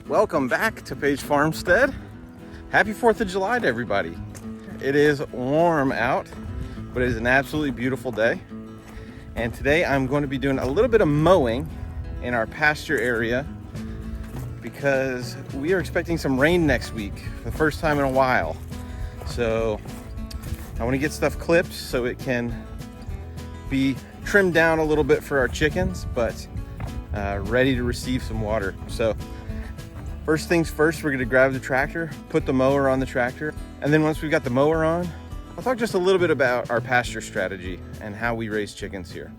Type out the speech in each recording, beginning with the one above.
Welcome back to Page Farmstead. Happy 4th of July to everybody. It is warm out, but it is an absolutely beautiful day. And today I'm going to be doing a little bit of mowing in our pasture area because we are expecting some rain next week for the first time in a while. So I want to get stuff clipped so it can be trimmed down a little bit for our chickens, but ready to receive some water. So first things first, we're going to grab the tractor, put the mower on the tractor, and then once we've got the mower on, I'll talk just a little bit about our pasture strategy and how we raise chickens here.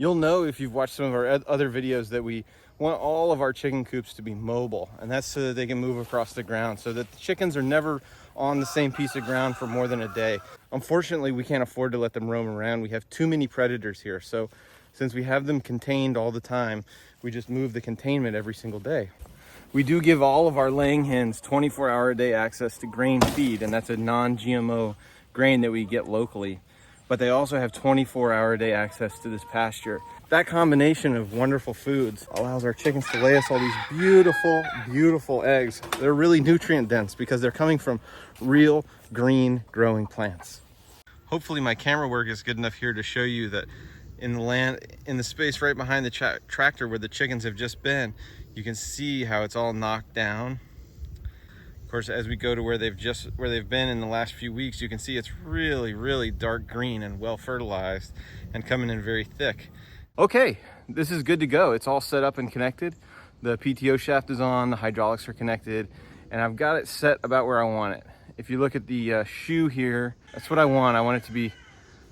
You'll know if you've watched some of our other videos that we want all of our chicken coops to be mobile, and that's so that they can move across the ground so that the chickens are never on the same piece of ground for more than a day. Unfortunately, we can't afford to let them roam around. We have too many predators here. So since we have them contained all the time, we just move the containment every single day. We do give all of our laying hens 24-hour a day access to grain feed, and that's a non-GMO grain that we get locally. But they also have 24-hour a day access to this pasture. That combination of wonderful foods allows our chickens to lay us all these beautiful, beautiful eggs. They're really nutrient dense because they're coming from real green growing plants. Hopefully my camera work is good enough here to show you that in the space right behind the tractor where the chickens have just been, you can see how it's all knocked down. Of course, as we go to where they've been in the last few weeks, you can see it's really, really dark green and well fertilized and coming in very thick. Okay, this is good to go. It's all set up and connected. The PTO shaft is on, the hydraulics are connected, and I've got it set about where I want it. If you look at the shoe here, that's what I want. I want to be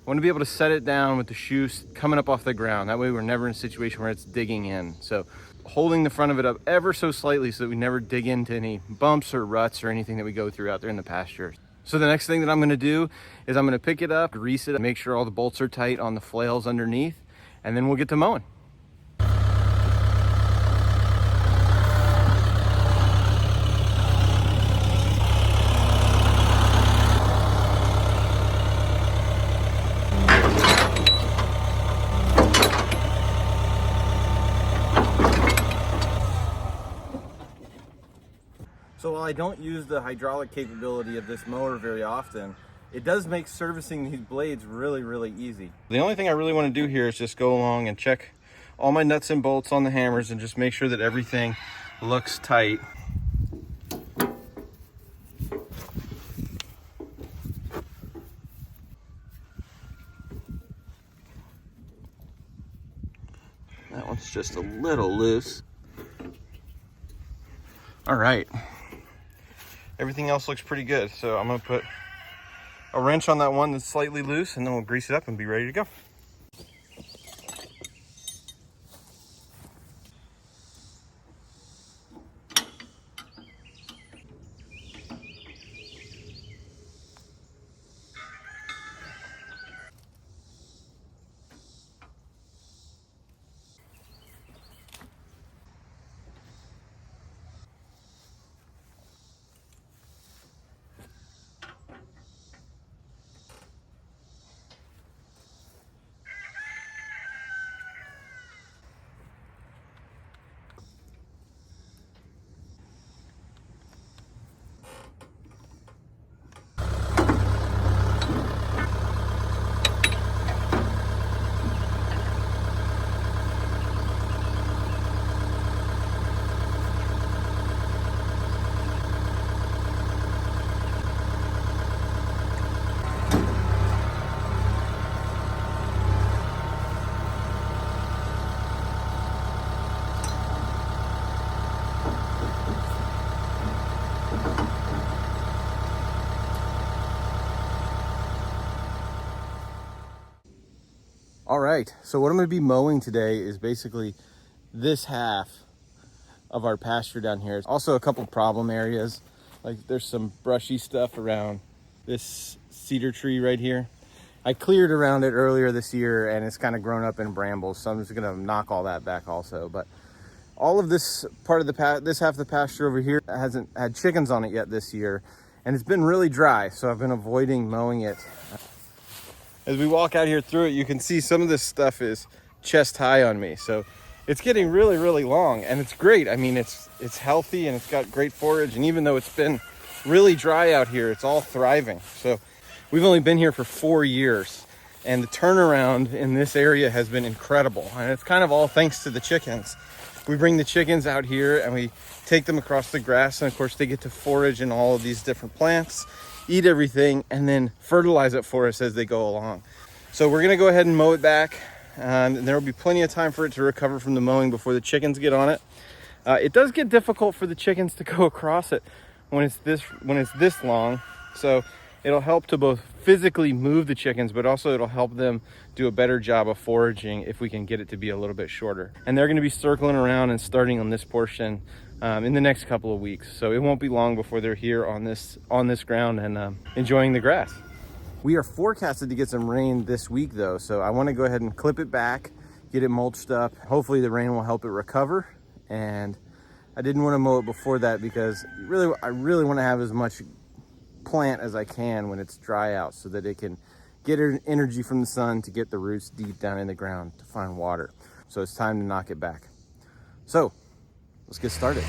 able to set it down with the shoes coming up off the ground. That way we're never in a situation where it's digging in. So holding the front of it up ever so slightly so that we never dig into any bumps or ruts or anything that we go through out there in the pasture. So the next thing that I'm going to do is I'm going to pick it up, grease it, make sure all the bolts are tight on the flails underneath, and then we'll get to mowing. So while I don't use the hydraulic capability of this mower very often, it does make servicing these blades really, really easy. The only thing I really want to do here is just go along and check all my nuts and bolts on the hammers and just make sure that everything looks tight. That one's just a little loose. All right. Everything else looks pretty good. So I'm gonna put a wrench on that one that's slightly loose, and then we'll grease it up and be ready to go. All right, so what I'm gonna be mowing today is basically this half of our pasture down here. Also a couple problem areas, like there's some brushy stuff around this cedar tree right here. I cleared around it earlier this year and it's kind of grown up in brambles, so I'm just gonna knock all that back also. But all of this part of this half of the pasture over here hasn't had chickens on it yet this year, and it's been really dry, so I've been avoiding mowing it. As we walk out here through it, you can see some of this stuff is chest high on me. So it's getting really, really long, and it's great. I mean, it's healthy and it's got great forage. And even though it's been really dry out here, it's all thriving. So we've only been here for 4 years, and the turnaround in this area has been incredible. And it's kind of all thanks to the chickens. We bring the chickens out here and we take them across the grass, and of course they get to forage in all of these different plants, eat everything, and then fertilize it for us as they go along. So we're gonna go ahead and mow it back, and there will be plenty of time for it to recover from the mowing before the chickens get on it. It does get difficult for the chickens to go across it when it's this long, so it'll help to both physically move the chickens, but also it'll help them do a better job of foraging if we can get it to be a little bit shorter. And they're gonna be circling around and starting on this portion in the next couple of weeks. So it won't be long before they're here on this ground and enjoying the grass. We are forecasted to get some rain this week though, so I want to go ahead and clip it back, get it mulched up. Hopefully the rain will help it recover, and I didn't want to mow it before that because I really want to have as much plant as I can when it's dry out, so that it can get energy from the sun to get the roots deep down in the ground to find water. So it's time to knock it back. So let's get started.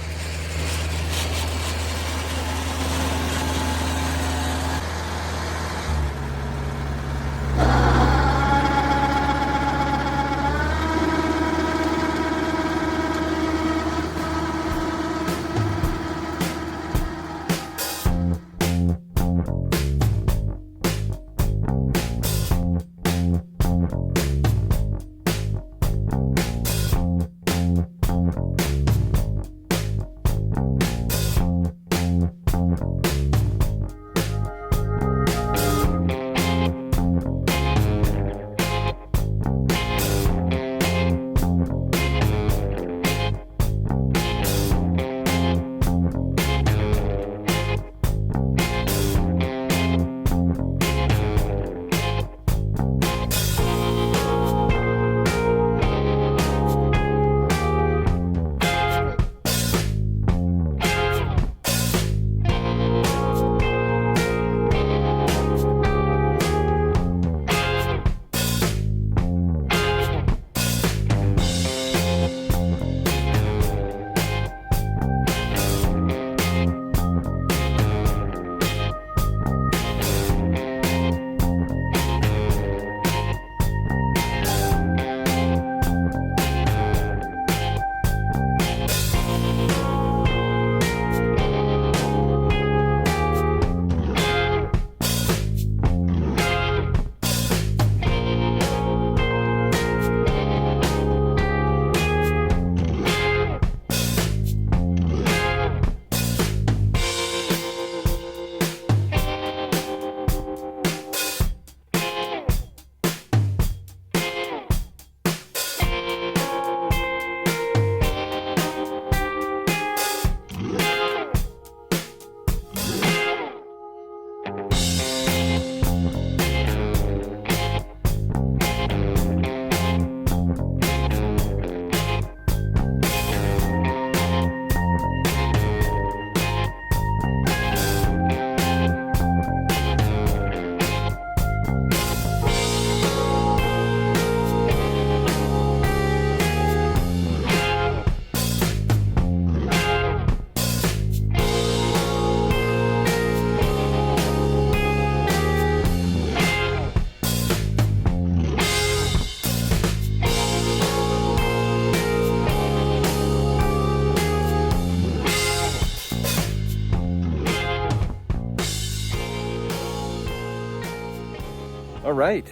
All right,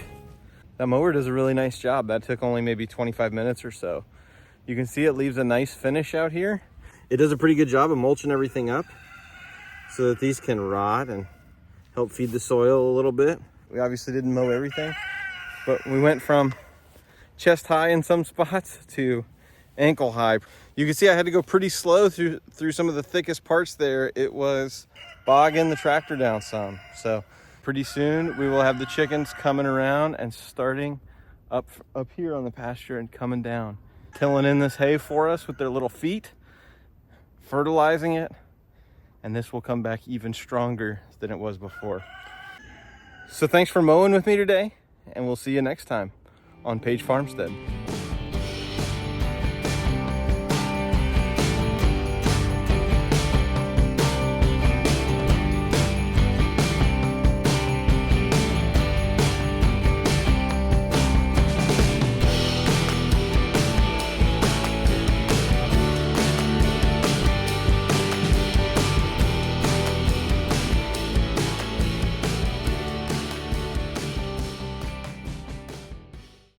that mower does a really nice job. That took only maybe 25 minutes or so. You can see it leaves a nice finish out here. It does a pretty good job of mulching everything up so that these can rot and help feed the soil a little bit. We obviously didn't mow everything, but we went from chest high in some spots to ankle high. You can see I had to go pretty slow through some of the thickest parts there. It was bogging the tractor down some. So pretty soon we will have the chickens coming around and starting up here on the pasture and coming down, tilling in this hay for us with their little feet, fertilizing it, and this will come back even stronger than it was before. So thanks for mowing with me today, and we'll see you next time on Page Farmstead.